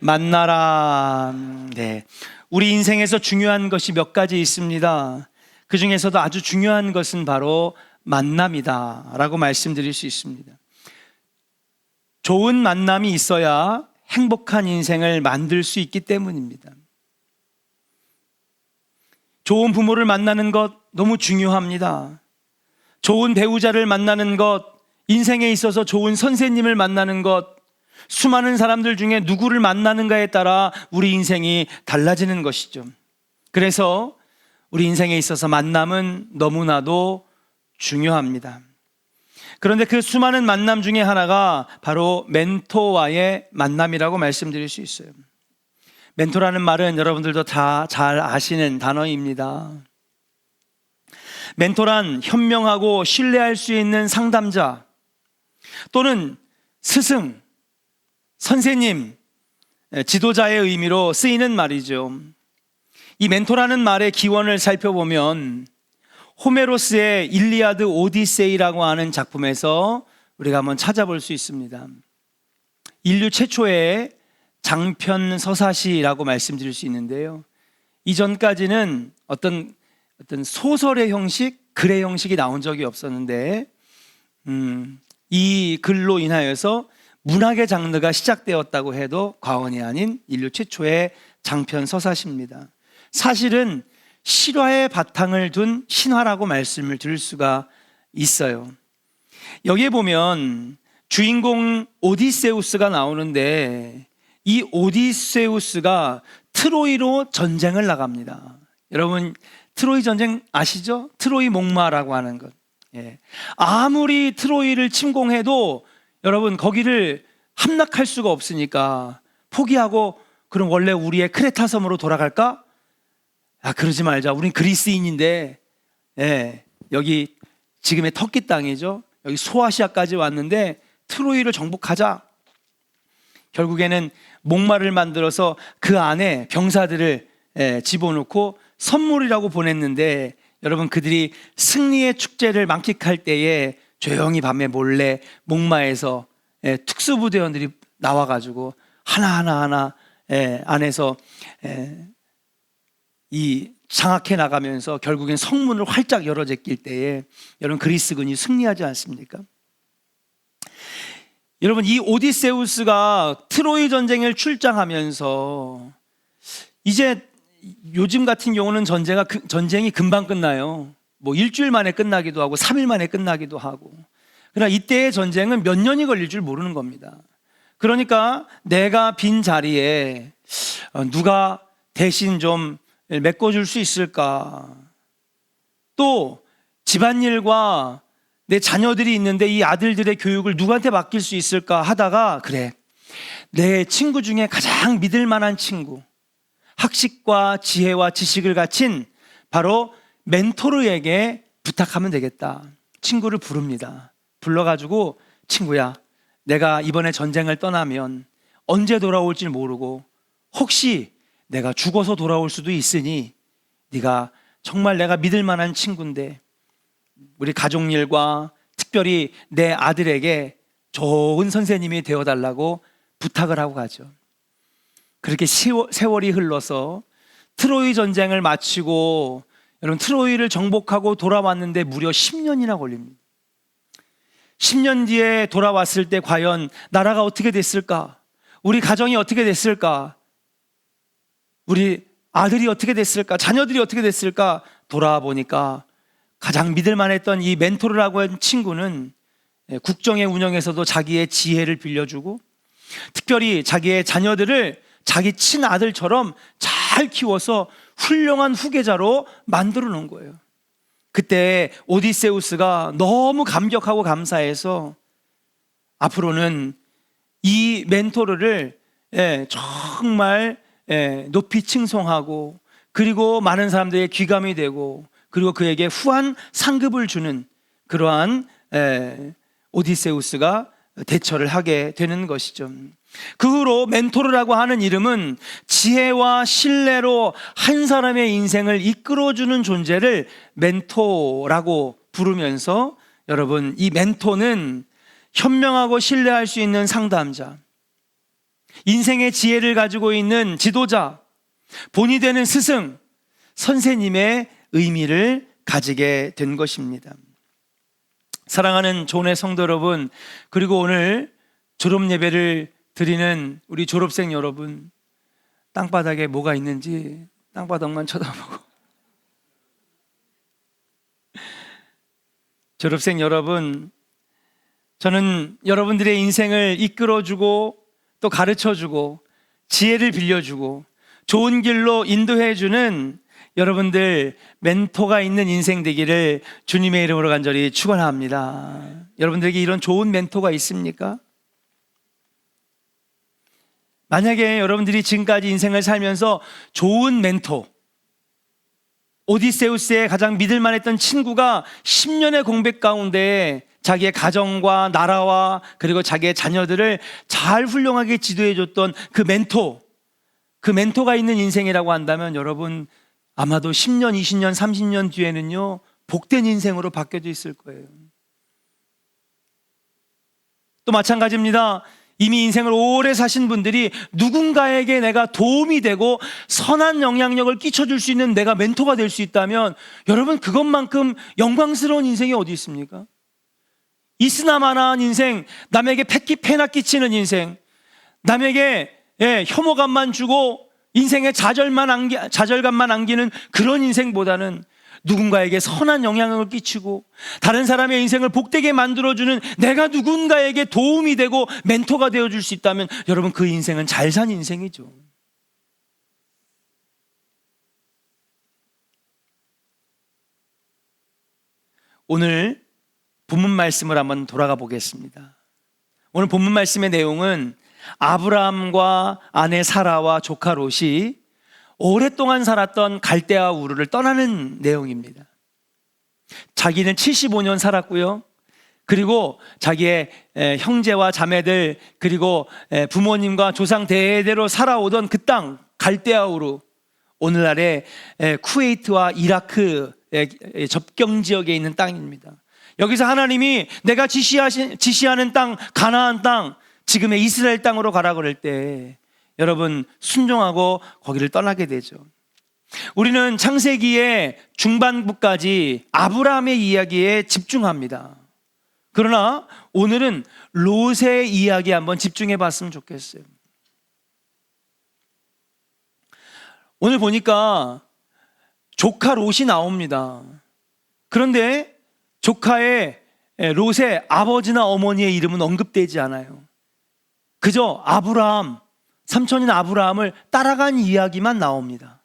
만나라. 네. 우리 인생에서 중요한 것이 몇 가지 있습니다. 그 중에서도 아주 중요한 것은 바로 만남이다 라고 말씀드릴 수 있습니다. 좋은 만남이 있어야 행복한 인생을 만들 수 있기 때문입니다. 좋은 부모를 만나는 것 너무 중요합니다. 좋은 배우자를 만나는 것, 인생에 있어서 좋은 선생님을 만나는 것, 수많은 사람들 중에 누구를 만나는가에 따라 우리 인생이 달라지는 것이죠. 그래서 우리 인생에 있어서 만남은 너무나도 중요합니다. 그런데 그 수많은 만남 중에 하나가 바로 멘토와의 만남이라고 말씀드릴 수 있어요. 멘토라는 말은 여러분들도 다 잘 아시는 단어입니다. 멘토란 현명하고 신뢰할 수 있는 상담자 또는 스승, 선생님, 지도자의 의미로 쓰이는 말이죠. 이 멘토라는 말의 기원을 살펴보면 호메로스의 일리아드 오디세이라고 하는 작품에서 우리가 한번 찾아볼 수 있습니다. 인류 최초의 장편 서사시라고 말씀드릴 수 있는데요. 이전까지는 어떤 소설의 형식, 글의 형식이 나온 적이 없었는데 이 글로 인하여서 문학의 장르가 시작되었다고 해도 과언이 아닌 인류 최초의 장편 서사시입니다. 사실은 실화의 바탕을 둔 신화라고 말씀을 드릴 수가 있어요. 여기에 보면 주인공 오디세우스가 나오는데 이 오디세우스가 트로이로 전쟁을 나갑니다. 여러분 트로이 전쟁 아시죠? 트로이 목마라고 하는 것. 아무리 트로이를 침공해도 여러분 거기를 함락할 수가 없으니까 포기하고 그럼 원래 우리의 크레타 섬으로 돌아갈까? 그러지 말자. 우린 그리스인인데 여기 지금의 터키 땅이죠. 여기 소아시아까지 왔는데 트로이를 정복하자. 결국에는 목마를 만들어서 그 안에 병사들을 집어넣고 선물이라고 보냈는데 여러분 그들이 승리의 축제를 만끽할 때에 조용히 밤에 몰래 목마에서 특수부대원들이 나와가지고 하나하나 안에서 이 장악해 나가면서 결국엔 성문을 활짝 열어 제낄 때에 여러분 그리스군이 승리하지 않습니까? 여러분 이 오디세우스가 트로이 전쟁을 출장하면서 이제 요즘 같은 경우는 전쟁이 금방 끝나요. 뭐 일주일 만에 끝나기도 하고 3일 만에 끝나기도 하고. 그러나 이때의 전쟁은 몇 년이 걸릴 줄 모르는 겁니다. 그러니까 내가 빈 자리에 누가 대신 좀 메꿔줄 수 있을까? 또 집안일과 내 자녀들이 있는데 이 아들들의 교육을 누구한테 맡길 수 있을까 하다가 그래, 내 친구 중에 가장 믿을 만한 친구, 학식과 지혜와 지식을 갖춘 바로 멘토르에게 부탁하면 되겠다. 친구를 부릅니다. 불러가지고 친구야, 내가 이번에 전쟁을 떠나면 언제 돌아올지 모르고 혹시 내가 죽어서 돌아올 수도 있으니 네가 정말 내가 믿을 만한 친구인데 우리 가족 일과 특별히 내 아들에게 좋은 선생님이 되어달라고 부탁을 하고 가죠. 그렇게 세월이 흘러서 트로이 전쟁을 마치고 여러분 트로이를 정복하고 돌아왔는데 무려 10년이나 걸립니다. 10년 뒤에 돌아왔을 때 과연 나라가 어떻게 됐을까? 우리 가정이 어떻게 됐을까? 우리 아들이 어떻게 됐을까? 자녀들이 어떻게 됐을까? 돌아보니까 가장 믿을 만했던 이 멘토르라고 한 친구는 국정의 운영에서도 자기의 지혜를 빌려주고 특별히 자기의 자녀들을 자기 친아들처럼 잘 키워서 훌륭한 후계자로 만들어 놓은 거예요. 그때 오디세우스가 너무 감격하고 감사해서 앞으로는 이 멘토르를 정말 높이 칭송하고 그리고 많은 사람들의 귀감이 되고 그리고 그에게 후한 상급을 주는 그러한 오디세우스가 대처를 하게 되는 것이죠. 그 후로 멘토르라고 하는 이름은 지혜와 신뢰로 한 사람의 인생을 이끌어주는 존재를 멘토라고 부르면서 여러분 이 멘토는 현명하고 신뢰할 수 있는 상담자, 인생의 지혜를 가지고 있는 지도자, 본이 되는 스승, 선생님의 의미를 가지게 된 것입니다. 사랑하는 조은의 성도 여러분, 그리고 오늘 졸업 예배를 드리는 우리 졸업생 여러분, 땅바닥에 뭐가 있는지 땅바닥만 쳐다보고, 졸업생 여러분, 저는 여러분들의 인생을 이끌어주고 또 가르쳐주고 지혜를 빌려주고 좋은 길로 인도해주는 여러분들 멘토가 있는 인생 되기를 주님의 이름으로 간절히 축원합니다. 여러분들에게 이런 좋은 멘토가 있습니까? 만약에 여러분들이 지금까지 인생을 살면서 좋은 멘토, 오디세우스의 가장 믿을만했던 친구가 10년의 공백 가운데 자기의 가정과 나라와 그리고 자기의 자녀들을 잘 훌륭하게 지도해줬던 그 멘토가 있는 인생이라고 한다면 여러분 아마도 10년, 20년, 30년 뒤에는요 복된 인생으로 바뀌어져 있을 거예요. 또 마찬가지입니다. 이미 인생을 오래 사신 분들이 누군가에게 내가 도움이 되고 선한 영향력을 끼쳐줄 수 있는 내가 멘토가 될 수 있다면 여러분 그것만큼 영광스러운 인생이 어디 있습니까? 이스나마나한 인생, 남에게 패나 끼치는 인생, 남에게 혐오감만 주고 인생에 좌절감만 안기는 그런 인생보다는 누군가에게 선한 영향을 끼치고 다른 사람의 인생을 복되게 만들어주는 내가 누군가에게 도움이 되고 멘토가 되어줄 수 있다면 여러분 그 인생은 잘 산 인생이죠. 오늘 본문 말씀을 한번 돌아가 보겠습니다. 오늘 본문 말씀의 내용은 아브라함과 아내 사라와 조카 롯이 오랫동안 살았던 갈대아 우르를 떠나는 내용입니다. 자기는 75년 살았고요. 그리고 자기의 형제와 자매들 그리고 부모님과 조상 대대로 살아오던 그 땅 갈대아 우르, 오늘날의 쿠웨이트와 이라크 접경 지역에 있는 땅입니다. 여기서 하나님이 내가 지시하는 땅, 가나안 땅, 지금의 이스라엘 땅으로 가라 그럴 때 여러분 순종하고 거기를 떠나게 되죠. 우리는 창세기의 중반부까지 아브라함의 이야기에 집중합니다. 그러나 오늘은 롯의 이야기에 한번 집중해 봤으면 좋겠어요. 오늘 보니까 조카 롯이 나옵니다. 그런데 조카의 롯의 아버지나 어머니의 이름은 언급되지 않아요. 그저 아브라함, 삼촌인 아브라함을 따라간 이야기만 나옵니다.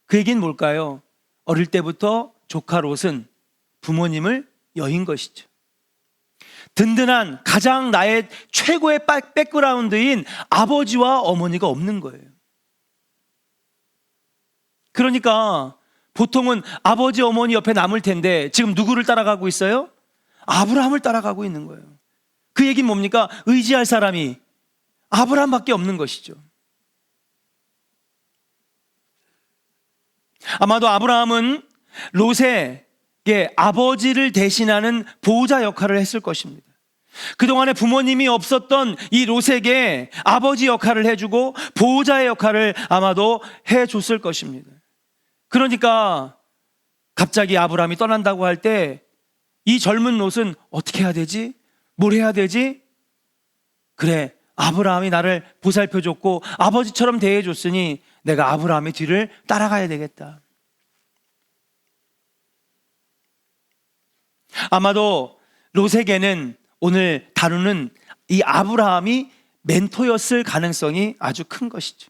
그 얘기는 뭘까요? 어릴 때부터 조카 롯은 부모님을 여인 것이죠. 든든한 가장 나의 최고의 백그라운드인 아버지와 어머니가 없는 거예요. 그러니까 보통은 아버지 어머니 옆에 남을 텐데 지금 누구를 따라가고 있어요? 아브라함을 따라가고 있는 거예요. 그 얘기는 뭡니까? 의지할 사람이 아브라함밖에 없는 것이죠. 아마도 아브라함은 롯에게 아버지를 대신하는 보호자 역할을 했을 것입니다. 그동안에 부모님이 없었던 이 롯에게 아버지 역할을 해주고 보호자의 역할을 아마도 해줬을 것입니다. 그러니까 갑자기 아브라함이 떠난다고 할 때 이 젊은 롯은 어떻게 해야 되지? 뭘 해야 되지? 그래, 아브라함이 나를 보살펴줬고 아버지처럼 대해줬으니 내가 아브라함의 뒤를 따라가야 되겠다. 아마도 롯에게는 오늘 다루는 이 아브라함이 멘토였을 가능성이 아주 큰 것이죠.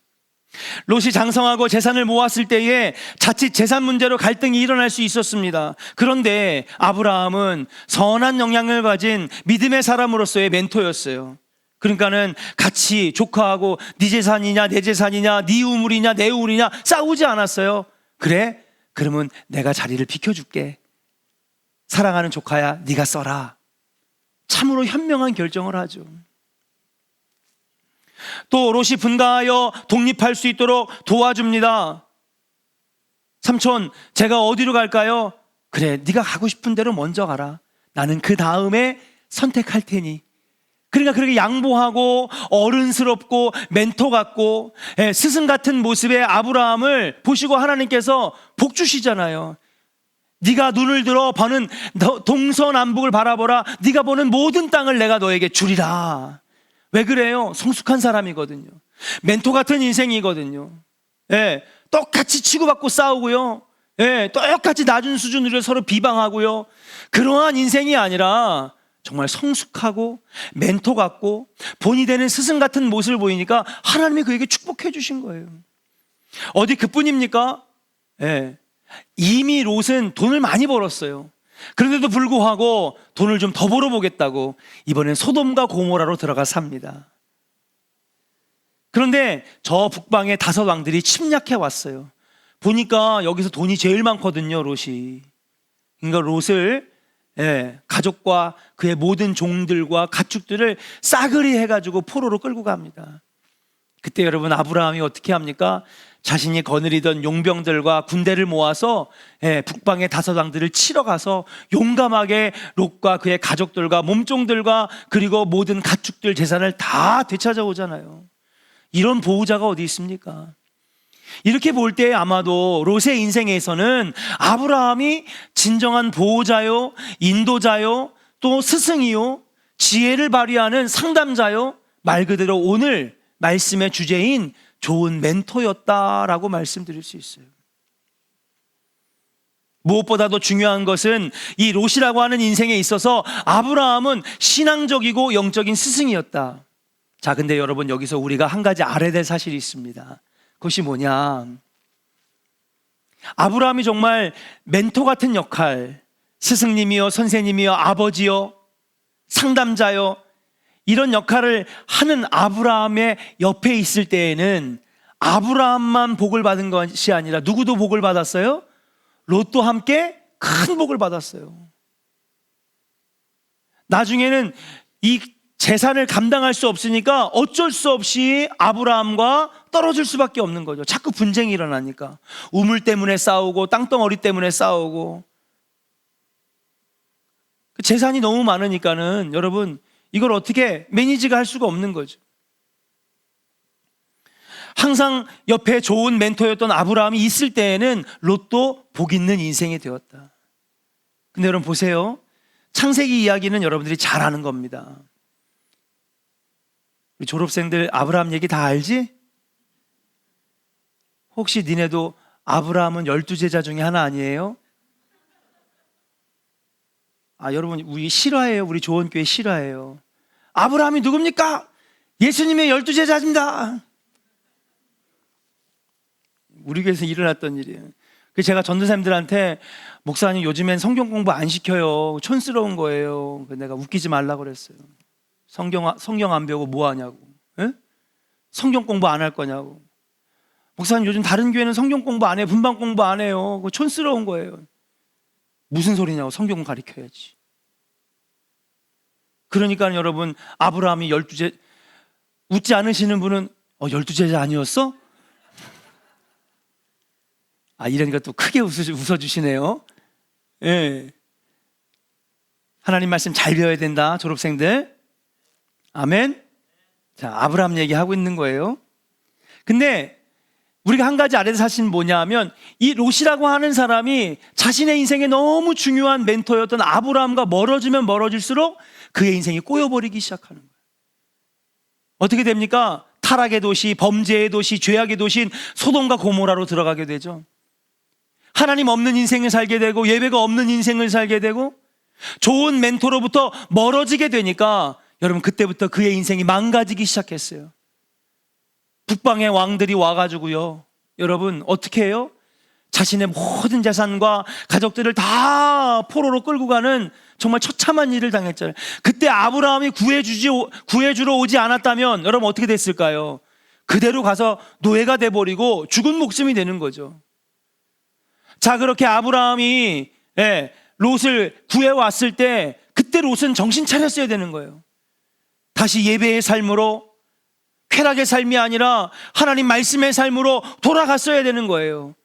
롯이 장성하고 재산을 모았을 때에 자칫 재산 문제로 갈등이 일어날 수 있었습니다. 그런데 아브라함은 선한 영향을 가진 믿음의 사람으로서의 멘토였어요. 그러니까는 같이 조카하고 네 재산이냐 내 재산이냐 네 우물이냐 내 우물이냐 싸우지 않았어요. 그래? 그러면 내가 자리를 비켜줄게. 사랑하는 조카야, 네가 써라. 참으로 현명한 결정을 하죠. 또 롯이 분가하여 독립할 수 있도록 도와줍니다. 삼촌, 제가 어디로 갈까요? 그래, 네가 가고 싶은 대로 먼저 가라. 나는 그 다음에 선택할 테니. 그러니까 그렇게 양보하고 어른스럽고 멘토 같고 스승 같은 모습의 아브라함을 보시고 하나님께서 복 주시잖아요. 네가 눈을 들어 보는 동서남북을 바라보라. 네가 보는 모든 땅을 내가 너에게 주리라. 왜 그래요? 성숙한 사람이거든요. 멘토 같은 인생이거든요. 똑같이 치고받고 싸우고요. 똑같이 낮은 수준으로 서로 비방하고요. 그러한 인생이 아니라 정말 성숙하고 멘토 같고 본이 되는 스승 같은 모습을 보이니까 하나님이 그에게 축복해 주신 거예요. 어디 그뿐입니까? 이미 롯은 돈을 많이 벌었어요. 그런데도 불구하고 돈을 좀 더 벌어보겠다고 이번엔 소돔과 고모라로 들어가 삽니다. 그런데 저 북방의 5 왕들이 침략해 왔어요. 보니까 여기서 돈이 제일 많거든요, 롯이. 그러니까 롯을 가족과 그의 모든 종들과 가축들을 싸그리 해가지고 포로로 끌고 갑니다. 그때 여러분 아브라함이 어떻게 합니까? 자신이 거느리던 용병들과 군대를 모아서 북방의 5 왕들을 치러 가서 용감하게 롯과 그의 가족들과 몸종들과 그리고 모든 가축들 재산을 다 되찾아오잖아요. 이런 보호자가 어디 있습니까? 이렇게 볼 때 아마도 롯의 인생에서는 아브라함이 진정한 보호자요, 인도자요, 또 스승이요, 지혜를 발휘하는 상담자요, 말 그대로 오늘 말씀의 주제인 좋은 멘토였다라고 말씀드릴 수 있어요. 무엇보다도 중요한 것은 이 롯이라고 하는 인생에 있어서 아브라함은 신앙적이고 영적인 스승이었다. 자, 근데 여러분 여기서 우리가 한 가지 알아야 될 사실이 있습니다. 그것이 뭐냐? 아브라함이 정말 멘토 같은 역할, 스승님이요, 선생님이요, 아버지요, 상담자요, 이런 역할을 하는 아브라함의 옆에 있을 때에는 아브라함만 복을 받은 것이 아니라 누구도 복을 받았어요? 롯도 함께 큰 복을 받았어요. 나중에는 이 재산을 감당할 수 없으니까 어쩔 수 없이 아브라함과 떨어질 수밖에 없는 거죠. 자꾸 분쟁이 일어나니까. 우물 때문에 싸우고 땅덩어리 때문에 싸우고. 그 재산이 너무 많으니까는 여러분 이걸 어떻게 매니지가 할 수가 없는 거죠. 항상 옆에 좋은 멘토였던 아브라함이 있을 때에는 롯도 복 있는 인생이 되었다. 근데 여러분 보세요. 창세기 이야기는 여러분들이 잘 아는 겁니다. 우리 졸업생들 아브라함 얘기 다 알지? 혹시 니네도 아브라함은 12제자 중에 하나 아니에요? 여러분 우리 실화예요. 우리 조원교회 실화예요. 아브라함이 누굽니까? 예수님의 12제자입니다. 우리 교회에서 일어났던 일이에요. 그래서 제가 전도사님들한테 목사님 요즘엔 성경 공부 안 시켜요. 촌스러운 거예요. 내가 웃기지 말라고 그랬어요. 성경 안 배우고 뭐 하냐고. 성경 공부 안 할 거냐고. 목사님 요즘 다른 교회는 성경 공부 안 해요. 분방 공부 안 해요. 그거 촌스러운 거예요. 무슨 소리냐고. 성경 가르쳐야지. 그러니까 여러분 아브라함이 12제 웃지 않으시는 분은 12제자 아니었어? 이러니까 또 크게 웃어주시네요. 하나님 말씀 잘 배워야 된다 졸업생들. 아멘. 자, 아브라함 얘기하고 있는 거예요. 근데 우리가 한 가지 알아야 될 사실은 뭐냐면 이 롯이라고 하는 사람이 자신의 인생에 너무 중요한 멘토였던 아브라함과 멀어지면 멀어질수록 그의 인생이 꼬여버리기 시작하는 거예요. 어떻게 됩니까? 타락의 도시, 범죄의 도시, 죄악의 도시인 소돔과 고모라로 들어가게 되죠. 하나님 없는 인생을 살게 되고 예배가 없는 인생을 살게 되고 좋은 멘토로부터 멀어지게 되니까 여러분 그때부터 그의 인생이 망가지기 시작했어요. 북방의 왕들이 와가지고요. 여러분 어떻게 해요? 자신의 모든 재산과 가족들을 다 포로로 끌고 가는 정말 처참한 일을 당했잖아요. 그때 아브라함이 구해주러 오지 않았다면 여러분 어떻게 됐을까요? 그대로 가서 노예가 돼버리고 죽은 목숨이 되는 거죠. 자, 그렇게 아브라함이 롯을 구해왔을 때 그때 롯은 정신 차렸어야 되는 거예요. 다시 예배의 삶으로, 쾌락의 삶이 아니라 하나님 말씀의 삶으로 돌아갔어야 되는 거예요.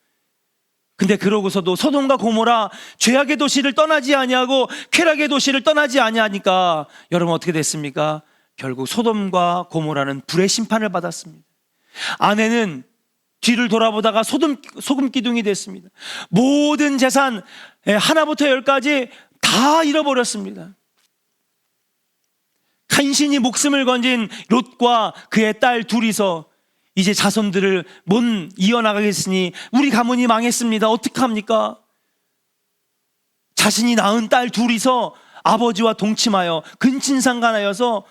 근데 그러고서도 소돔과 고모라 죄악의 도시를 떠나지 아니하고 쾌락의 도시를 떠나지 아니하니까 여러분 어떻게 됐습니까? 결국 소돔과 고모라는 불의 심판을 받았습니다. 아내는 뒤를 돌아보다가 소금 기둥이 됐습니다. 모든 재산 하나부터 열까지 다 잃어버렸습니다. 간신히 목숨을 건진 롯과 그의 딸 둘이서 이제 자손들을 못 이어나가겠으니 우리 가문이 망했습니다. 어떡합니까? 자신이 낳은 딸 둘이서 아버지와 동침하여 근친상간하여서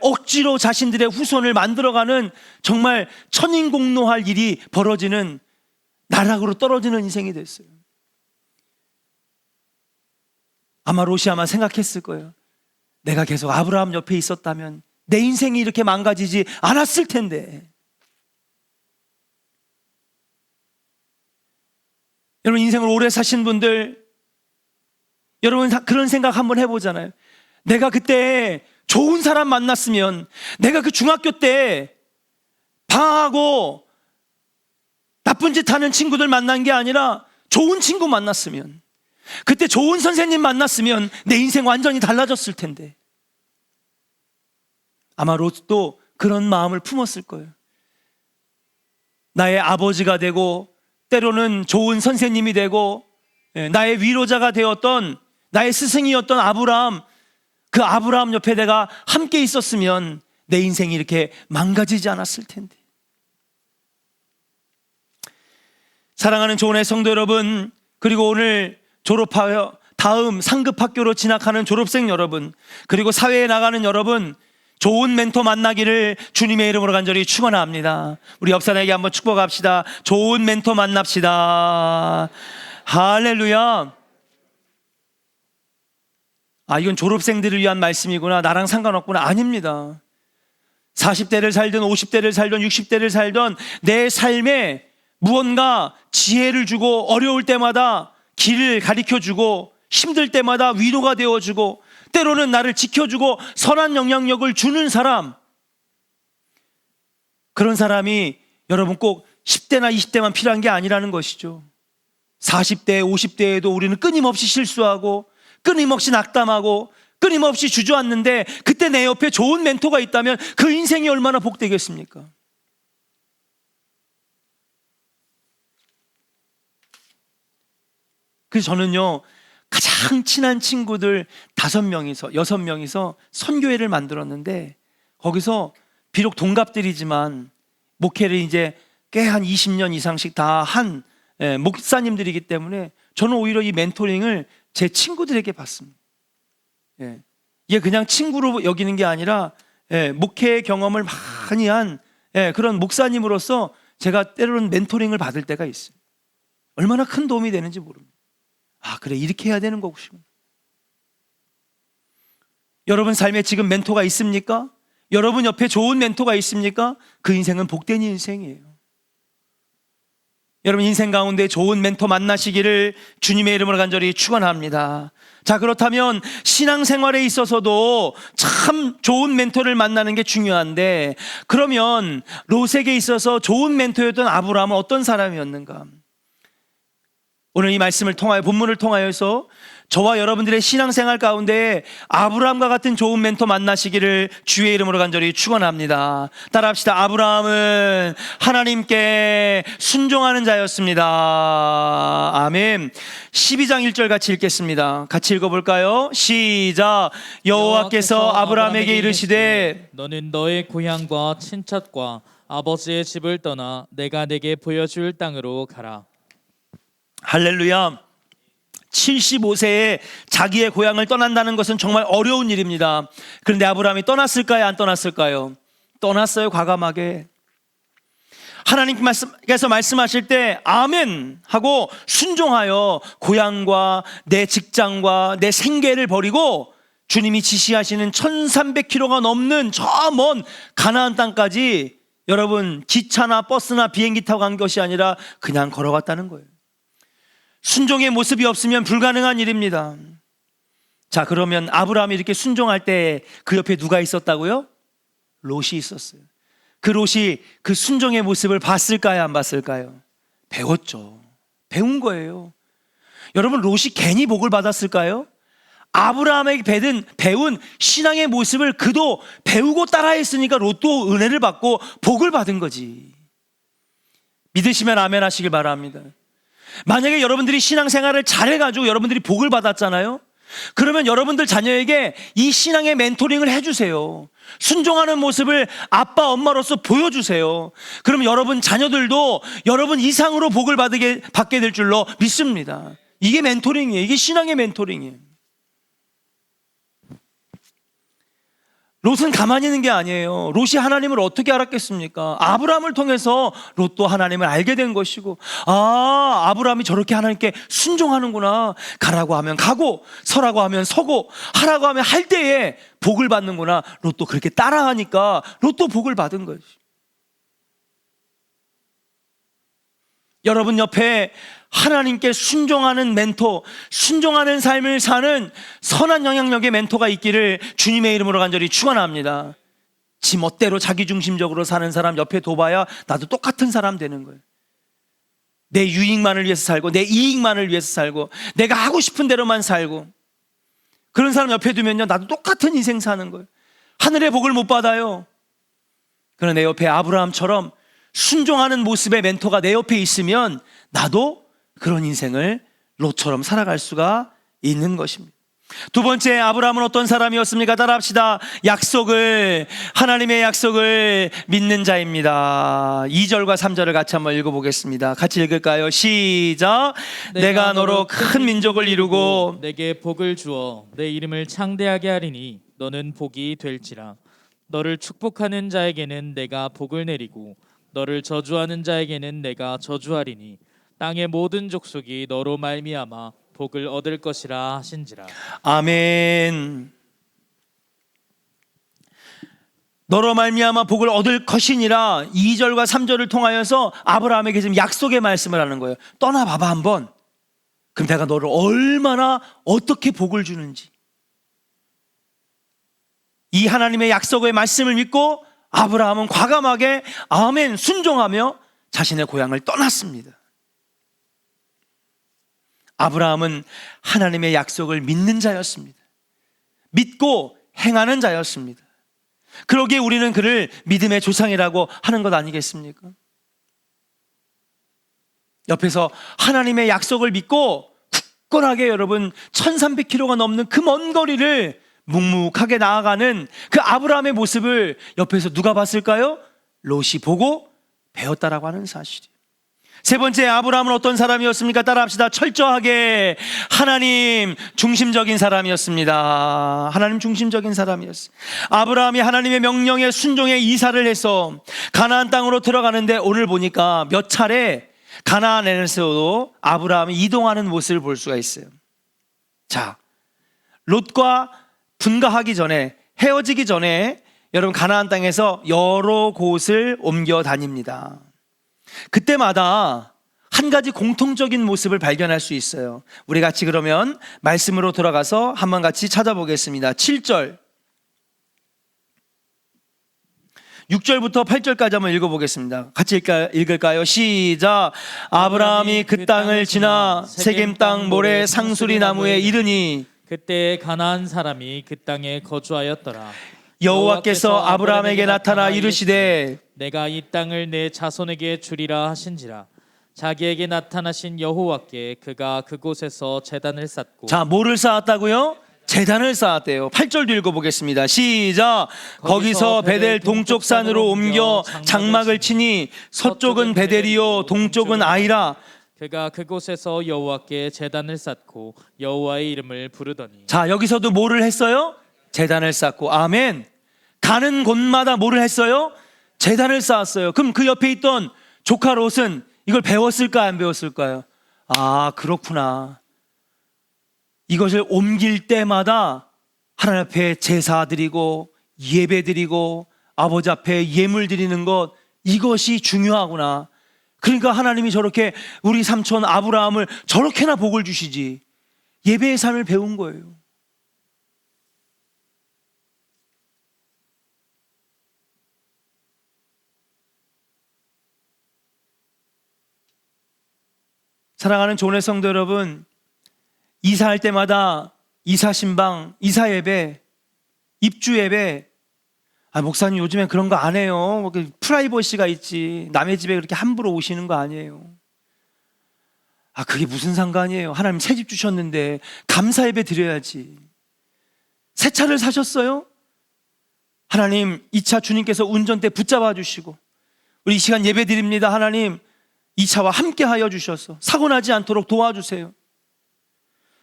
억지로 자신들의 후손을 만들어가는 정말 천인공노할 일이 벌어지는 나락으로 떨어지는 인생이 됐어요. 아마 롯이 아마 생각했을 거예요. 내가 계속 아브라함 옆에 있었다면 내 인생이 이렇게 망가지지 않았을 텐데. 여러분, 인생을 오래 사신 분들, 여러분 그런 생각 한번 해보잖아요. 내가 그때 좋은 사람 만났으면, 내가 그 중학교 때 방황하고 나쁜 짓 하는 친구들 만난 게 아니라 좋은 친구 만났으면, 그때 좋은 선생님 만났으면 내 인생 완전히 달라졌을 텐데. 아마 롯도 그런 마음을 품었을 거예요. 나의 아버지가 되고 때로는 좋은 선생님이 되고 나의 위로자가 되었던, 나의 스승이었던 아브라함, 그 아브라함 옆에 내가 함께 있었으면 내 인생이 이렇게 망가지지 않았을 텐데. 사랑하는 조은의 성도 여러분, 그리고 오늘 졸업하여 다음 상급 학교로 진학하는 졸업생 여러분, 그리고 사회에 나가는 여러분, 좋은 멘토 만나기를 주님의 이름으로 간절히 축원합니다. 우리 옆 사람에게 한번 축복합시다. 좋은 멘토 만납시다. 할렐루야. 이건 졸업생들을 위한 말씀이구나, 나랑 상관없구나. 아닙니다. 40대를 살든 50대를 살든 60대를 살든 내 삶에 무언가 지혜를 주고, 어려울 때마다 길을 가르쳐주고, 힘들 때마다 위로가 되어주고, 때로는 나를 지켜주고 선한 영향력을 주는 사람, 그런 사람이 여러분 꼭 10대나 20대만 필요한 게 아니라는 것이죠. 40대, 50대에도 우리는 끊임없이 실수하고 끊임없이 낙담하고 끊임없이 주저앉는데, 그때 내 옆에 좋은 멘토가 있다면 그 인생이 얼마나 복되겠습니까? 그래서 저는요, 가장 친한 친구들 5명이서 6명이서 선교회를 만들었는데, 거기서 비록 동갑들이지만 목회를 이제 꽤 한 20년 이상씩 다 한 목사님들이기 때문에 저는 오히려 이 멘토링을 제 친구들에게 받습니다. 이게 그냥 친구로 여기는 게 아니라 목회 경험을 많이 한 그런 목사님으로서 제가 때로는 멘토링을 받을 때가 있어요. 얼마나 큰 도움이 되는지 모릅니다. 그래, 이렇게 해야 되는 거구나. 여러분 삶에 지금 멘토가 있습니까? 여러분 옆에 좋은 멘토가 있습니까? 그 인생은 복된 인생이에요. 여러분 인생 가운데 좋은 멘토 만나시기를 주님의 이름으로 간절히 축원합니다. 자, 그렇다면 신앙생활에 있어서도 참 좋은 멘토를 만나는 게 중요한데, 그러면 롯에게 있어서 좋은 멘토였던 아브라함은 어떤 사람이었는가? 오늘 이 말씀을 통하여, 본문을 통하여서 저와 여러분들의 신앙생활 가운데 아브라함과 같은 좋은 멘토 만나시기를 주의 이름으로 간절히 축원합니다. 따라합시다. 아브라함은 하나님께 순종하는 자였습니다. 아멘. 12장 1절 같이 읽겠습니다. 같이 읽어볼까요? 시작. 여호와께서 아브라함에게 이르시되 너는 너의 고향과 친척과 아버지의 집을 떠나 내가 내게 보여줄 땅으로 가라. 할렐루야. 75세에 자기의 고향을 떠난다는 것은 정말 어려운 일입니다. 그런데 아브라함이 떠났을까요? 안 떠났을까요? 떠났어요. 과감하게. 하나님께서 말씀하실 때 아멘 하고 순종하여 고향과 내 직장과 내 생계를 버리고 주님이 지시하시는 1300km가 넘는 저 먼 가나안 땅까지, 여러분 기차나 버스나 비행기 타고 간 것이 아니라 그냥 걸어갔다는 거예요. 순종의 모습이 없으면 불가능한 일입니다. 자, 그러면 아브라함이 이렇게 순종할 때 그 옆에 누가 있었다고요? 롯이 있었어요. 그 롯이 그 순종의 모습을 봤을까요? 안 봤을까요? 배웠죠. 배운 거예요. 여러분, 롯이 괜히 복을 받았을까요? 아브라함에게 배운 신앙의 모습을 그도 배우고 따라했으니까 롯도 은혜를 받고 복을 받은 거지. 믿으시면 아멘 하시길 바랍니다. 만약에 여러분들이 신앙생활을 잘해가지고 여러분들이 복을 받았잖아요. 그러면 여러분들 자녀에게 이 신앙의 멘토링을 해주세요. 순종하는 모습을 아빠 엄마로서 보여주세요. 그럼 여러분 자녀들도 여러분 이상으로 복을 받게 될 줄로 믿습니다. 이게 멘토링이에요. 이게 신앙의 멘토링이에요. 롯은 가만히 있는 게 아니에요. 롯이 하나님을 어떻게 알았겠습니까? 아브라함을 통해서 롯도 하나님을 알게 된 것이고, 아브라함이 저렇게 하나님께 순종하는구나. 가라고 하면 가고, 서라고 하면 서고, 하라고 하면 할 때에 복을 받는구나. 롯도 그렇게 따라하니까 롯도 복을 받은 거지. 여러분 옆에 하나님께 순종하는 멘토, 순종하는 삶을 사는 선한 영향력의 멘토가 있기를 주님의 이름으로 간절히 축원합니다. 지 멋대로 자기중심적으로 사는 사람 옆에 둬봐야 나도 똑같은 사람 되는 거예요. 내 유익만을 위해서 살고, 내 이익만을 위해서 살고, 내가 하고 싶은 대로만 살고, 그런 사람 옆에 두면요 나도 똑같은 인생 사는 거예요. 하늘의 복을 못 받아요. 그러나 내 옆에 아브라함처럼 순종하는 모습의 멘토가 내 옆에 있으면 나도 그런 인생을 롯처럼 살아갈 수가 있는 것입니다. 두 번째, 아브라함은 어떤 사람이었습니까? 따라합시다. 하나님의 약속을 믿는 자입니다. 2절과 3절을 같이 한번 읽어보겠습니다. 같이 읽을까요? 시작. 내가 너로 큰 민족을 이루고 내게 복을 주어 내 이름을 창대하게 하리니 너는 복이 될지라. 너를 축복하는 자에게는 내가 복을 내리고 너를 저주하는 자에게는 내가 저주하리니 땅의 모든 족속이 너로 말미암아 복을 얻을 것이라 하신지라. 아멘. 너로 말미암아 복을 얻을 것이니라. 2절과 3절을 통하여서 아브라함에게 지금 약속의 말씀을 하는 거예요. 떠나봐봐 한번. 그럼 내가 너를 얼마나 어떻게 복을 주는지. 이 하나님의 약속의 말씀을 믿고 아브라함은 과감하게 아멘 순종하며 자신의 고향을 떠났습니다. 아브라함은 하나님의 약속을 믿는 자였습니다. 믿고 행하는 자였습니다. 그러기에 우리는 그를 믿음의 조상이라고 하는 것 아니겠습니까? 옆에서 하나님의 약속을 믿고 굳건하게 여러분 1300km가 넘는 그 먼 거리를 묵묵하게 나아가는 그 아브라함의 모습을 옆에서 누가 봤을까요? 롯이 보고 배웠다라고 하는 사실이에요. 세 번째, 아브라함은 어떤 사람이었습니까? 따라합시다. 철저하게 하나님 중심적인 사람이었습니다. 하나님 중심적인 사람이었어요. 아브라함이 하나님의 명령에 순종해 이사를 해서 가나안 땅으로 들어가는데 오늘 보니까 몇 차례 가나안에서도 아브라함이 이동하는 모습을 볼 수가 있어요. 자, 롯과 분가하기 전에, 헤어지기 전에 여러분 가나안 땅에서 여러 곳을 옮겨 다닙니다. 그때마다 한 가지 공통적인 모습을 발견할 수 있어요. 우리 같이 그러면 말씀으로 돌아가서 한번 같이 찾아보겠습니다. 7절 6절부터 8절까지 한번 읽어보겠습니다. 같이 읽을까요? 시작. 아브라함이 그 땅을 지나 세겜 땅 모래 상수리 나무에 이르니 그때 가나안 사람이 그 땅에 거주하였더라. 여호와께서 아브라함에게 나타나 이르시되 내가 이 땅을 내 자손에게 주리라 하신지라. 자기에게 나타나신 여호와께 그가 그곳에서 제단을 쌓고. 자, 뭐를 쌓았다고요? 제단을 쌓았대요. 8절도 읽어보겠습니다. 시작. 거기서 베델 동쪽 산으로 옮겨 장막을 치니 서쪽은 베델이요 동쪽은 아이라. 그가 그곳에서 여호와께 제단을 쌓고 여호와의 이름을 부르더니. 자, 여기서도 뭐를 했어요? 제단을 쌓고. 아멘. 가는 곳마다 뭐를 했어요? 제단을 쌓았어요. 그럼 그 옆에 있던 조카 롯은 이걸 배웠을까 안 배웠을까요? 아, 그렇구나. 이것을 옮길 때마다 하나님 앞에 제사 드리고 예배 드리고 아버지 앞에 예물 드리는 것, 이것이 중요하구나. 그러니까 하나님이 저렇게 우리 삼촌 아브라함을 저렇게나 복을 주시지. 예배의 삶을 배운 거예요. 사랑하는 조은의 성도 여러분, 이사할 때마다 이사 신방, 이사 예배, 입주 예배. 목사님 요즘엔 그런 거 안 해요. 프라이버시가 있지. 남의 집에 그렇게 함부로 오시는 거 아니에요. 그게 무슨 상관이에요. 하나님 새 집 주셨는데 감사 예배 드려야지. 새 차를 사셨어요? 하나님 이 차 주님께서 운전대 붙잡아 주시고 우리 이 시간 예배 드립니다. 하나님 이 차와 함께 하여 주셔서 사고 나지 않도록 도와주세요.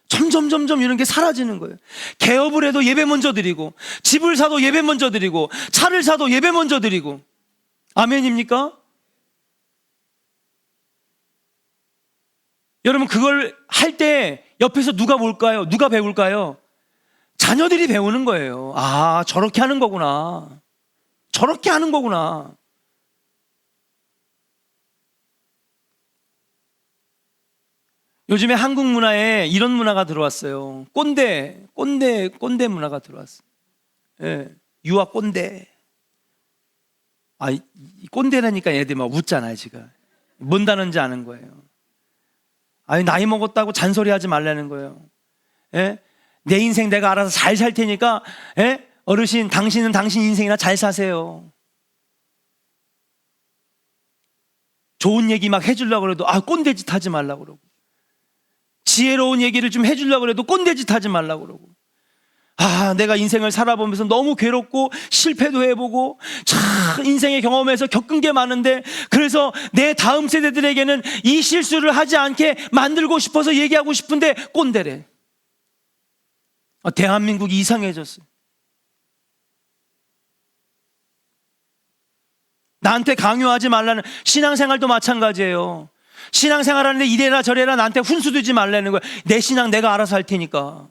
점점 이런 게 사라지는 거예요. 개업을 해도 예배 먼저 드리고, 집을 사도 예배 먼저 드리고, 차를 사도 예배 먼저 드리고. 아멘입니까? 여러분 그걸 할 때 옆에서 누가 볼까요? 누가 배울까요? 자녀들이 배우는 거예요. 저렇게 하는 거구나. 저렇게 하는 거구나. 요즘에 한국 문화에 이런 문화가 들어왔어요. 꼰대 문화가 들어왔어요. 예, 유아 꼰대. 이 꼰대라니까 애들 막 웃잖아요, 지금. 뭔 단어인지 아는 거예요. 나이 먹었다고 잔소리하지 말라는 거예요. 예? 내 인생 내가 알아서 잘 살 테니까, 예? 어르신, 당신은 당신 인생이나 잘 사세요. 좋은 얘기 막 해주려고 그래도 꼰대짓 하지 말라고 그러고, 지혜로운 얘기를 좀 해주려고 해도 꼰대짓 하지 말라고 그러고, 내가 인생을 살아보면서 너무 괴롭고 실패도 해보고 참 인생의 경험에서 겪은 게 많은데, 그래서 내 다음 세대들에게는 이 실수를 하지 않게 만들고 싶어서 얘기하고 싶은데 꼰대래. 대한민국이 이상해졌어요. 나한테 강요하지 말라는, 신앙생활도 마찬가지예요. 신앙생활 하는데 이래라 저래라 나한테 훈수 두지 말라는 거예요. 내 신앙 내가 알아서 할 테니까.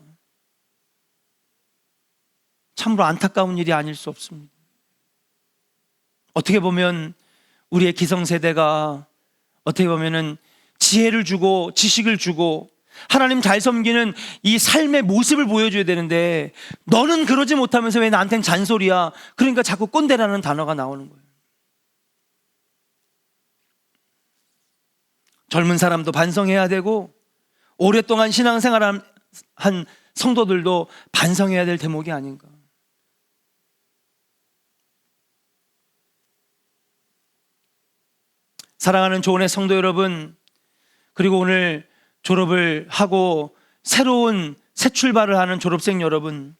참으로 안타까운 일이 아닐 수 없습니다. 어떻게 보면 우리의 기성세대가 어떻게 보면은 지혜를 주고 지식을 주고 하나님 잘 섬기는 이 삶의 모습을 보여줘야 되는데, 너는 그러지 못하면서 왜 나한텐 잔소리야? 그러니까 자꾸 꼰대라는 단어가 나오는 거예요. 젊은 사람도 반성해야 되고, 오랫동안 신앙생활 한 성도들도 반성해야 될 대목이 아닌가. 사랑하는 조은의 성도 여러분, 그리고 오늘 졸업을 하고 새로운 새 출발을 하는 졸업생 여러분,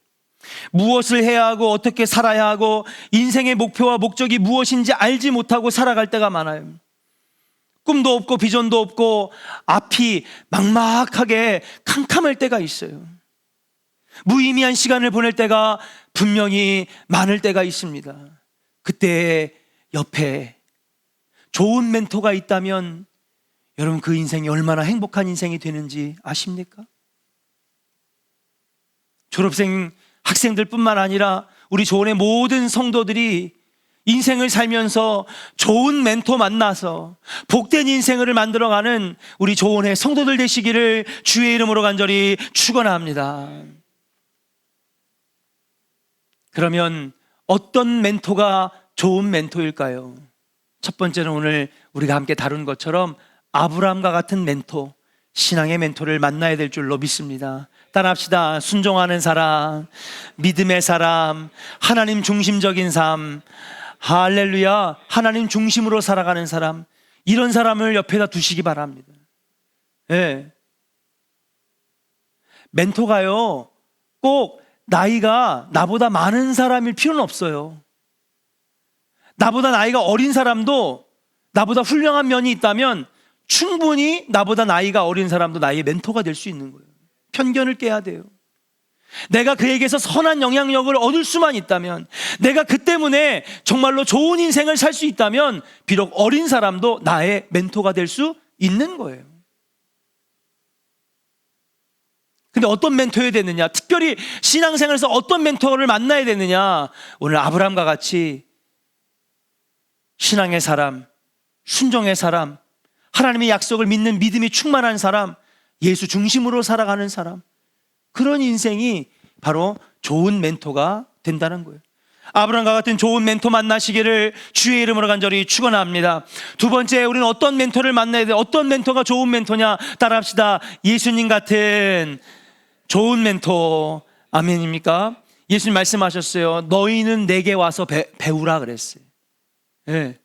무엇을 해야 하고 어떻게 살아야 하고 인생의 목표와 목적이 무엇인지 알지 못하고 살아갈 때가 많아요. 꿈도 없고 비전도 없고 앞이 막막하게 캄캄할 때가 있어요. 무의미한 시간을 보낼 때가 분명히 많을 때가 있습니다. 그때 옆에 좋은 멘토가 있다면 여러분 그 인생이 얼마나 행복한 인생이 되는지 아십니까? 졸업생 학생들 뿐만 아니라 우리 조은의 모든 성도들이 인생을 살면서 좋은 멘토 만나서 복된 인생을 만들어가는 우리 조은의 성도들 되시기를 주의 이름으로 간절히 축원합니다. 그러면 어떤 멘토가 좋은 멘토일까요? 첫 번째는 오늘 우리가 함께 다룬 것처럼 아브라함과 같은 멘토, 신앙의 멘토를 만나야 될 줄로 믿습니다. 따라합시다. 순종하는 사람, 믿음의 사람, 하나님 중심적인 삶, 할렐루야, 하나님 중심으로 살아가는 사람, 이런 사람을 옆에다 두시기 바랍니다. 예. 멘토가요, 꼭 나이가 나보다 많은 사람일 필요는 없어요. 나보다 나이가 어린 사람도 나보다 훌륭한 면이 있다면 충분히 나보다 나이가 어린 사람도 나의 멘토가 될 수 있는 거예요. 편견을 깨야 돼요. 내가 그에게서 선한 영향력을 얻을 수만 있다면, 내가 그 때문에 정말로 좋은 인생을 살 수 있다면 비록 어린 사람도 나의 멘토가 될 수 있는 거예요. 근데 어떤 멘토여야 되느냐, 특별히 신앙생활에서 어떤 멘토를 만나야 되느냐, 오늘 아브라함과 같이 신앙의 사람, 순종의 사람, 하나님의 약속을 믿는 믿음이 충만한 사람, 예수 중심으로 살아가는 사람, 그런 인생이 바로 좋은 멘토가 된다는 거예요. 아브라함과 같은 좋은 멘토 만나시기를 주의 이름으로 간절히 축원합니다. 두 번째, 우리는 어떤 멘토를 만나야 돼? 어떤 멘토가 좋은 멘토냐? 따라합시다. 예수님 같은 좋은 멘토. 아멘입니까? 예수님 말씀하셨어요. 너희는 내게 와서 배우라 그랬어요. 예.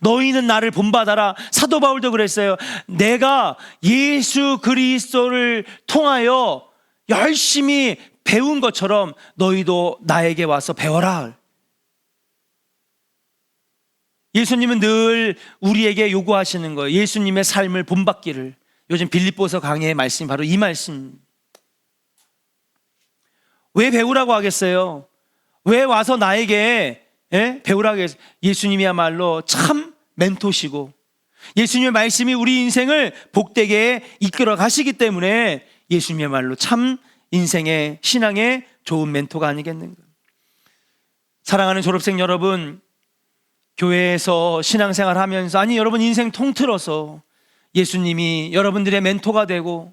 너희는 나를 본받아라. 사도 바울도 그랬어요. 내가 예수 그리스도를 통하여 열심히 배운 것처럼 너희도 나에게 와서 배워라. 예수님은 늘 우리에게 요구하시는 거예요. 예수님의 삶을 본받기를. 요즘 빌립보서 강해의 말씀이 바로 이 말씀. 왜 배우라고 하겠어요? 왜 와서 나에게 배우라고 하겠어요? 예수님이야말로 참 멘토시고 예수님의 말씀이 우리 인생을 복되게 이끌어 가시기 때문에 예수님이야말로 참 인생의 신앙의 좋은 멘토가 아니겠는가. 사랑하는 졸업생 여러분, 교회에서 신앙생활 하면서, 아니 여러분 인생 통틀어서 예수님이 여러분들의 멘토가 되고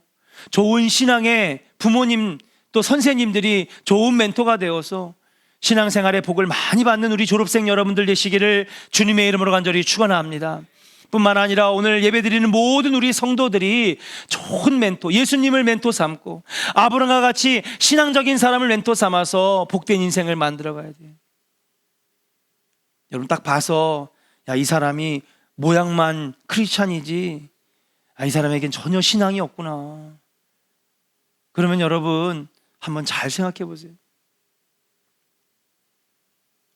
좋은 신앙의 부모님 또 선생님들이 좋은 멘토가 되어서 신앙생활의 복을 많이 받는 우리 졸업생 여러분들 되시기를 주님의 이름으로 간절히 축원합니다. 뿐만 아니라 오늘 예배드리는 모든 우리 성도들이 좋은 멘토, 예수님을 멘토 삼고 아브라함과 같이 신앙적인 사람을 멘토 삼아서 복된 인생을 만들어 가야 돼요. 여러분 딱 봐서 야, 이 사람이 모양만 크리스찬이지 이 사람에겐 전혀 신앙이 없구나. 그러면 여러분 한번 잘 생각해 보세요.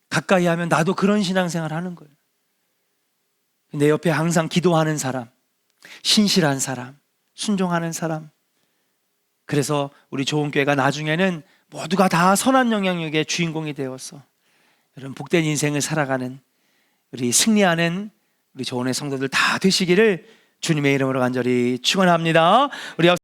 가까이 하면 나도 그런 신앙생활 하는 거예요. 내 옆에 항상 기도하는 사람, 신실한 사람, 순종하는 사람. 그래서 우리 좋은 교회가 나중에는 모두가 다 선한 영향력의 주인공이 되어서 여러분 복된 인생을 살아가는 우리 승리하는 우리 좋은 성도들 다 되시기를 주님의 이름으로 간절히 축원합니다. 우리